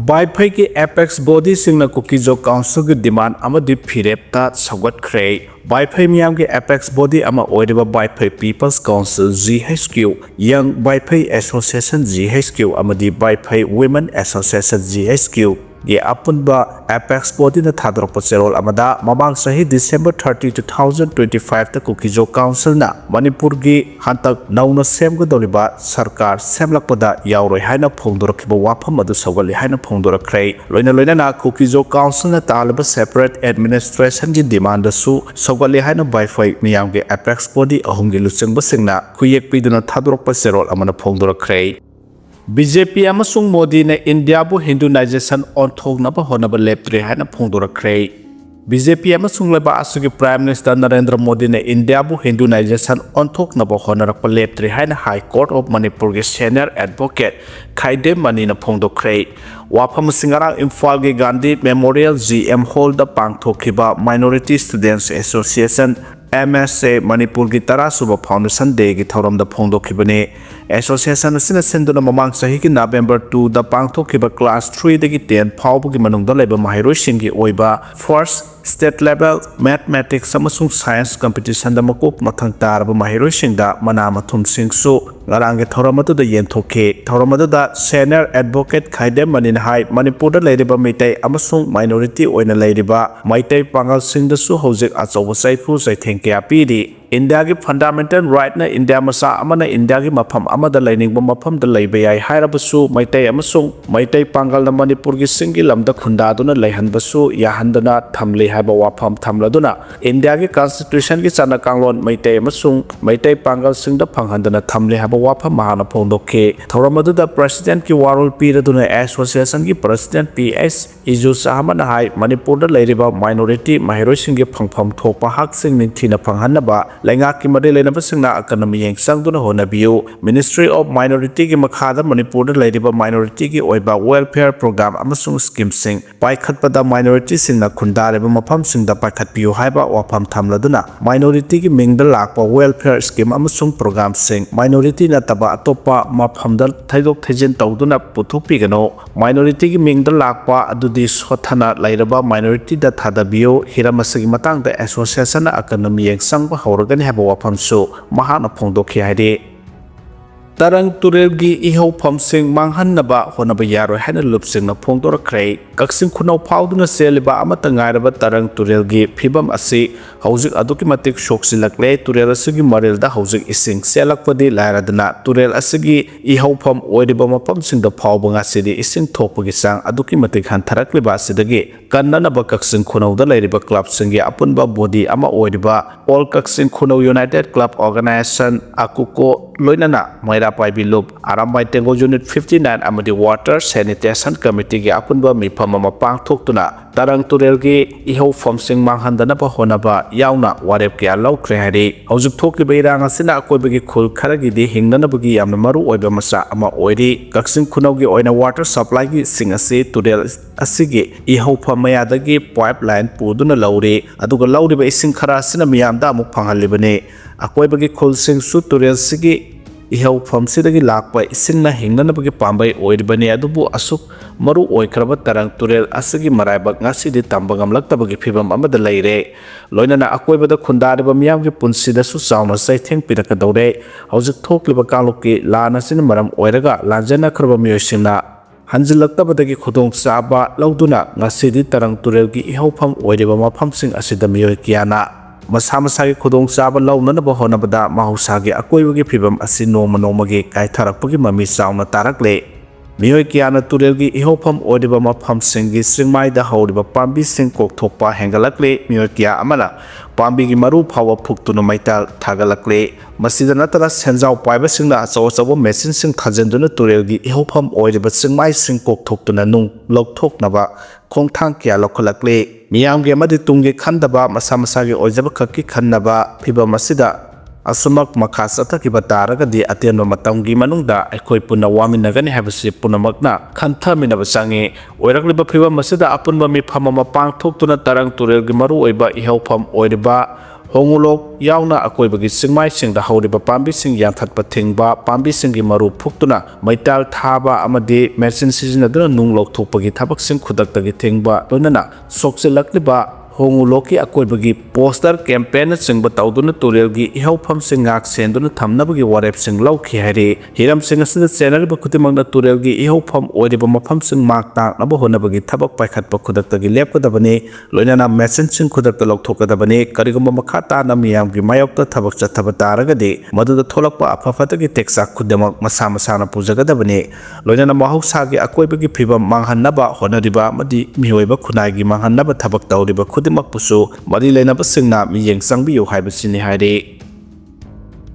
Vaiphei की apex body सिंगना cookie जो council की डिमांड अमदी फिरेप्ता सौगतख्रे Vaiphei मियाम के apex body अमा ओइरेबा Vaiphei People's Council GHQ Young Vaiphei Association GHQ अमदी Vaiphei Women Association GHQ ये अपुनबा apex body ना थादरप चेरोल अमदा ममांग सही December 30, 2025 तक कुकी जो काउंसिल ना मणिपुर की हंतक नौना सेम को दौरिबा सरकार सेमलकपदा यावरोय हाइना फोंदोरखिबा वाफम अदु सौगले हाइना फोंदोरख्रे लोइना ना कुकी जो काउंसिल ना तालबा सेपरेट एडमिनिस्ट्रेशन की डिमांड सु सौगले हाइना Vaiphei मियाम के apex body अहुंगे लुचंगबा सिंगना खुयेक पिदुना थादरप चेरोल अमना फोंदोरख्रे BJP अमसुंग मोदी ने इंडिया बु हिंदुनाइजेशन ओंथोगनबा होनबा लेप्त्रे हाइना फोंदोरख्रे BJP अमसुंग लेबा असुगी प्राइम मिनिस्टर नरेंद्र मोदी ने इंडिया बु हिंदुनाइजेशन ओंथोगनबा होनरकपा लेप्त्रे हाइना हाई कोर्ट ऑफ मणिपुर के सीनियर एडवोकेट खाइदे मनीना फोंदोख्रे वाफम सिंगरा इम्फाल के गांधी मेमोरियल GM हॉल दा पांगथोखिबा minority students association MSA Manipur की तरासुब फाउंडेशन डे की थौरम दा फोंदोखिबने एसोसिएशन असिना सेंदुना ममांग सही की नवंबर 2 दा पांगथोखिबा क्लास 3 दगी 10 फाउब की मनुंग दा लेबा माहिरोइसिंग की ओइबा फर्स्ट स्टेट लेवल मैथमेटिक्स अमसुंग साइंस कंपटीशन दा मकोक मथंग तारबा माहिरोइसिंग दा मना मथुम सिंगसु ngarang ge thoram adu da yenthoke thoram adu da senior advocate khaide manin hai manipur da leiriba meitai amasung minority oina leiriba maitai pangal sing da su hojik achoba saifu saitheng kya piri India की fundamental right na India masa amana India की मफम amada lainingba mafam da leiba yai hairabasu maitai amasung maitai pangal na manipur की singi lamda khunda duna leihanbasu yahandana thamle haiba wafam thamladuna India की constitution की chana kanglon maitai amasung maitai pangal sing da phanghandana thamle haiba wafam mahana phongdoke thoramadu da president की warol piraduna association की president PS Izu Sahamana hai manipur da leiriba minority mahiroi sing की phangpham thokpa hak sing ninthina phanghanaba Lenga की मदे लेनबा सिंगना अकनमी येंगसंग दुना होनबियो ministry of minority की मखादा मणिपुर दा लेरिबा minority की ओइबा welfare programme अमसुंग scheme सिंग पाइखतपदा minority सिंगना खुंदारेबा मफम सिंगदा पाइखतपियो हाइबा वाफम थामलदुना minority की मिंगदा लाकपा वेलफेयर स्कीम अमसुंग प्रोग्राम सिंग minority नतबा अतोपा मफमदा थैदोक थैजिन तौदुना पुथुकपिगनो minority की मिंगदा Lakpa अदुदि सोथना लाइरबा minority दा थादाबियो हिरामसगी मतंग दा एसोसिएशन अकनमी येंगसंग बा गन हैबा वाफमसु महाना फोंदोखि हाइदे तरंग तुरेलगी इहौ फमसिंग मांगहन्नबा होनबा यारोय हाइना लुपसिंगना फोंदोरख्रे कक्सिंग खुनौ फाउदुना सेलिबा अमता ngairaba तरंग तुरेलगी फिबम असि हौजिक अदुकि मतिक सोक्सिलक्ले तुरेल असigi मरेलदा हौजिक इसिंग सेलकपदि लायरादना तुरेल असigi इहौ फम ओइरिबा मफमसिंगदा फाउबंगा सिदि इसिंग थोकपगी सांग अदुकि मतिक हंथरक्लिबा सिदगी कन्ननबा कक्सिंग खुनौदा लैरिबा क्लब सिंगी अपुनबा बॉडी अमा ओइरिबा all Kakching Khunou united club organisation अकुको लोइनना मैरा पाइबी लुप आरामबाई टेंगो यूनिट 59 अमदी वाटर सैनिटेशन कमिटी की अपुनबा मिफम अमा पांगथोक्तुना तरंग तुरेल की इहौ फमसिंग मांगहंदनबा होनबा यावना वारेप क्या लौख्रे हाइदे हौजिक थोक्लिबा इरांग असिना अकोइबगी खुल खरगिदि हिंगनबगी यामना मरु ओइबा मसा अमा ओइरि कक्सिंग खुनौगी ओइना वाटर सप्लाई की सिंग असि तुरेल असिगे इहौ फम मयादगी पाइपलाइन पुदुना लौरे अदुगा लौरिबा इसिंग खरा असिना मियामदा अमुक फंगहलिबने अकोइबगी खुल सिंग सु तुरेल सिगी इहौ फमसिदगी लाकपा इसिंगना हिंगनबगी पांबै ओइरिबने अदुबु असुक मरु ओइखरबा तरंग तुरेल असगी मराइबक ngasiди tambangam फिबम अमदा लैरे लोइनना अकोइबदा खुंदारिबा मियामगी पुंसिदसु चावना सैथेंग पिरकदौरे हौजिक थोक्लिबा कालुकी लानसिन मरम ओइरगा लांजनखरबा मियोसिंगना हंजिलक्तबदगी खुदोंग चाबा लौदुना ngasidi तरंग तुरेलगी इहौफम ओइरिबा मफमसिंग असिदा मियोय कियाना मसा मसागी खुदोंग चाबा लौननबा होनबदा महौसागी अकोइबगी फिबम असि नोमा नोमागी कायथरकपगी ममि चावना तारकले मियोय कियाना तुरेलगी इहौफम ओइरिबा मफमसिंगी सिंगमाइदा हौरिबा पांबिसिंग कोकथोकपा हेंगलक्ले मियोय किया अमना पांबिगी मरु फावा फुक्तुना मैताल थागलक्ले मसिदा नतरा सेंजाव पाइबसिंगना अचौ मेसिन सिंग थाजनदुना तुरेलगी इहौफम ओइरिबा सिंगमाइ सिंग कोकथोक्तुना नुंग लौथोकनबा खोंथांग किया लौखलक्ले मियामगे अमदि तुंगे खंदबा मसा मसागी ओइजबा खक्की खन्नबा फिबम मसिदा असुमक मखा चथकिबा तारगदि अतेनबा मतमगी मनुंगदा अखोय पुना वामिनगनि हाबसि पुनमकना खंथमिनबा चांगे ओइरक्लिबा फिबम मसिदा अपुनबा मिफम अमा पांगथोक्तुना तरंग तुरेलगी मरु ओइबा इहौफम ओइरिबा Hongulok yauna akoibagi singmaisingda hawriba pambising yanthatpa thingba pambisinggi maru phuktuna maital thaba amadi machine sizinaduna nung lawthokpagi thabaksing khudaktagi thingba loinana sokchilakliba Honguloki akoibagi poster campaign singba tawduna turelgi ihawpham sing ngak senduna thamnabagi warep sing lawkhi hari hiram sing asida channel ba khutimangna turelgi ihawpham oiriba mafam sing mak tak naba honabagi thabak paikhatpa khudaktagi lepkadabani loinana machine sing khudakta lawthokadabani karigumba makhata na miyamgi mayokta thabak chathaba taragadi maduda tholakpa afafatagi teksa khudamak masa masana pujagadabani loinana mahausagi akoibagi phibam manghannaba honariba madi mihoiba khunai gi manghannaba thabak tawriba Makpusu, Madi Lena Basingna, Yang Sangbi, Hibasini Hadi.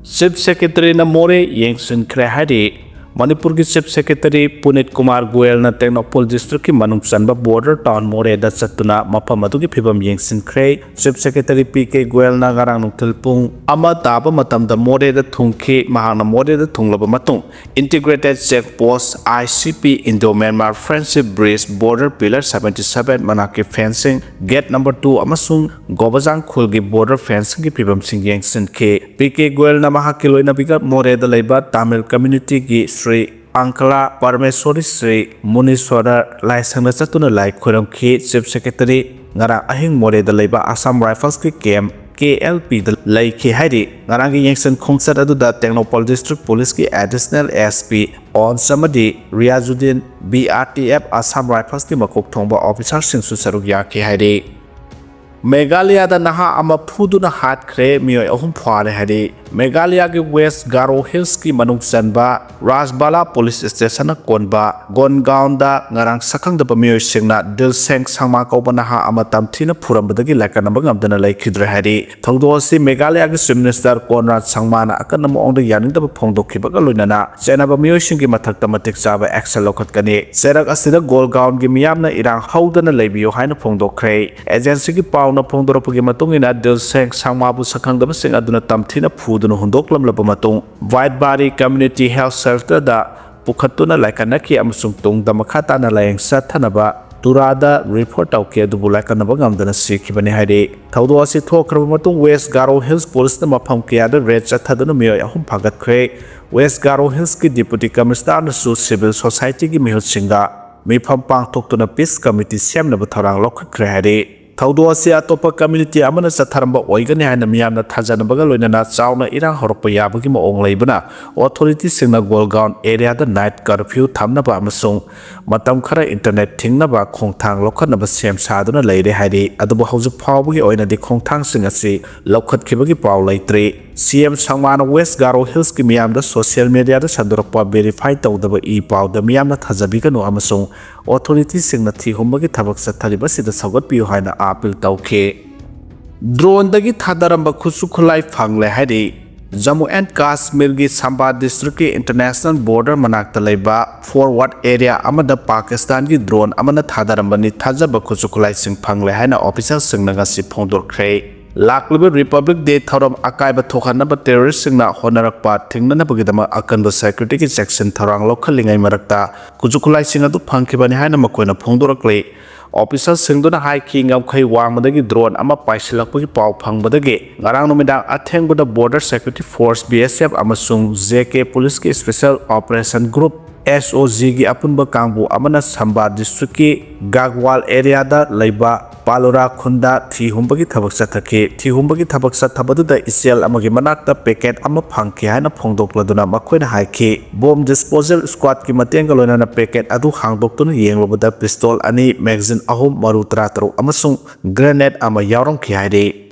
Chief Secretary Namore, Yang Sun Krehadi, Manipur Chief Secretary Punit Kumar Goel na Technopol District Manung Sanba Border Town More da Satuna, Mapamatuki Pibam Yang Sun Kray, Chief Secretary PK Goel na Garang Tilpung, Ama Taba Matam the More da Tungki, Mahana More da Tunglaba Matung, Integrated Check Post, ICP Indo Myanmar Friendship Bridge Border Pillar 77 Manaki Fencing, Gate number 2 Amasung, Gobazang Kulgi Border Fencing Pibam Sing Yang Sun K, PK Goel na Mahakilo Nabiga More da Labor Tamil Community Gi Sri Ankala Parmeswari Sri Muniswara Laisang Satuna Lai Kuramki Chief Secretary Ngara Ahing More the Labor Assam Rifles ki Camp KLP the Lai Ki Hadi Ngarangi Yangsan Kongsat Adu da Technopol District Police ki Additional SP on Samadi Riazuddin BRTF Assam Rifles ki Makok Thongba Officer Singsu Saruk Yaki Hadi Meghalaya da naha ama phuduna hatkre miyoi ahum phare hari Meghalaya ki West Garo Hills ki manung sanba Rajbala Police Station na konba Gongaon da ngarang sakang da miyoi singna Dilseng sangma kauba naha ama tamthina phurambadagi lakanamba ngamdana laikhidre hari thongdo si Meghalaya ki Chief Minister Konrad Sangma na akanam ongda yaningda phongdokhibaga loinana chenaba miyoi singgi mathakta matik chaba action lokhatkani serak asida Golgaon gi miyamna irang haudana leibiyo haina phongdokhre agency ki paw na phongdorapagi matung ina Dilseng sangmabu sakhangdaba sing aduna tamthina phuduna hundoklam laba matung Vaiphei Community Health Center da pukhatuna laikanaki amasung tung da makhata na layang sathanaba Turada report tauke adubu laikanaba ngamdana sikhibani hairi thaudo asi thokraba matung West Garo Hills Police na mafam kiyada red chathaduna miyoi ahum phagatkhe West Garo Hills ki Deputy Commissioner na su Civil Society ki mihut singa mifam pangthoktuna Peace Committee semnaba thorang lokhatkre hairi Thaudo asi atopa community amana satharamba oigani haina miyamna thajanabaga loinana chauna irang horpa yabagi maong leibana authority singna Golgaon area da night curfew thamnaba amasung matam khara internet thingnaba khongthang lokhatnaba sem saduna leire hairi adubu hauju phawbagi oina di khongthang sing asi lokhatkhibagi paw leitre CM Sangmana West Garo Hills ki miyamda social media da sandorakpa verify tawdaba e paw da miyamna thajabiganu amasung authority singna thihumbagi thabak sathariba sida saugatpiu haina appeal tawkhe drone dagi thadaramba khusu khulai phangle hairi Jammu and Kashmir gi Samba district ki international border manakta leiba forward area amada Pakistan gi drone amana thadarambani thajaba khusu khulai sing phangle haina official singna ngasi phongdorkhre Lakliba Republic Day Thoram Akaiba Thokanaba terrorist singna honarakpa thingnanabagidama akanba security ki section thorang lokhalingai marakta kujukulai singa du phangkhibani haina makoina phongdorakle officer singduna hai ki ngamkhai wangmadagi drone ama paisilakpagi paw phangbadagi ngarang numidang athengbada border security force BSF amasung JK police ki special operation group SOG gi apunba kangbu amana Samba district ki Gagwal area da leiba Palora khunda thihumbagi thabak sathake thihumbagi thabak sathabadu da isel amagi manakta packet ama phangke haina phongdokladuna makhoina haike bomb disposal squad ki matenga loinana packet adu hangdoktuna yenglobada pistol ani magazine ahum maru 13 amasung grenade ama yaurong ki haire